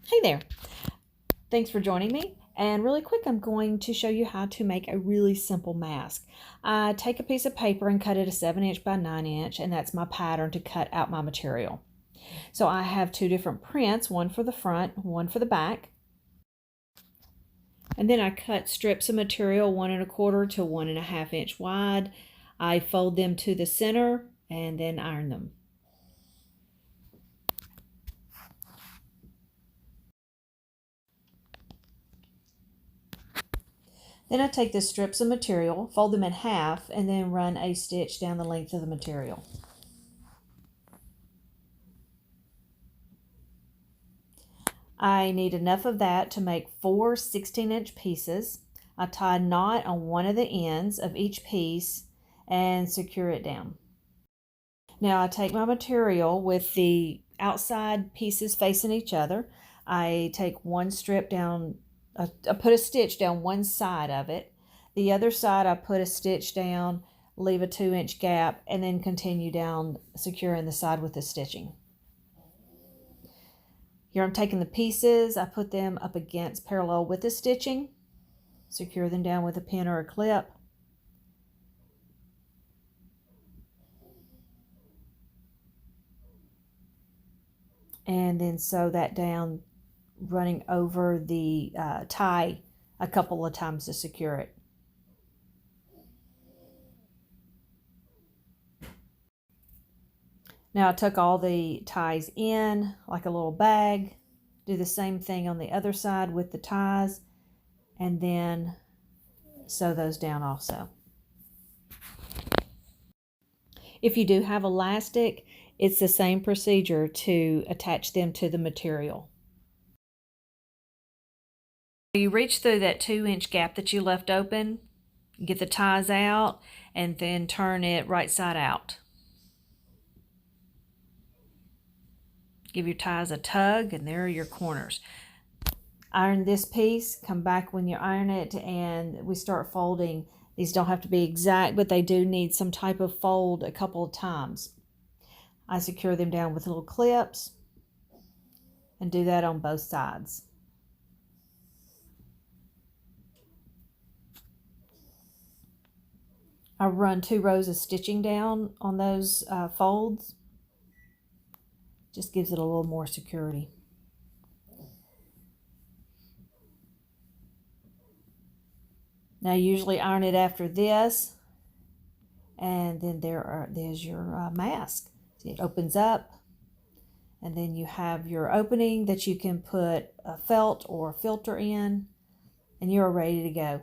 Hey there, thanks for joining me. And really quick, I'm going to show you how to make a really simple mask. I take a piece of paper and cut it a 7" by 9", and that's my pattern to cut out my material. So I have two different prints, one for the front, one for the back. And then I cut strips of material 1 1/4 to 1 1/2" wide. I fold them to the center and then iron them. Then I take the strips of material, fold them in half, and then run a stitch down the length of the material. I need enough of that to make 4 16" pieces. I tie a knot on one of the ends of each piece and secure it down. Now I take my material with the outside pieces facing each other. I take one strip down, I put a stitch down one side of it. The other side I put a stitch down, leave a 2" gap, and then continue down, securing the side with the stitching. Here I'm taking the pieces, I put them up against parallel with the stitching, secure them down with a pin or a clip. And then sew that down, running over the tie a couple of times to secure it. Now I tuck all the ties in like a little bag. Do the same thing on the other side with the ties, and then sew those down also. If you do have elastic, it's the same procedure to attach them to the material. You reach through that 2" gap that you left open, get the ties out, and then turn it right side out. Give your ties a tug, and there are your corners. Iron this piece, come back when you iron it, and we start folding. These don't have to be exact, but they do need some type of fold a couple of times. I secure them down with little clips and do that on both sides. I run 2 rows of stitching down on those folds. Just gives it a little more security. Now I usually iron it after this, and then there's your mask. See, it opens up, and then you have your opening that you can put a felt or a filter in, and you're ready to go.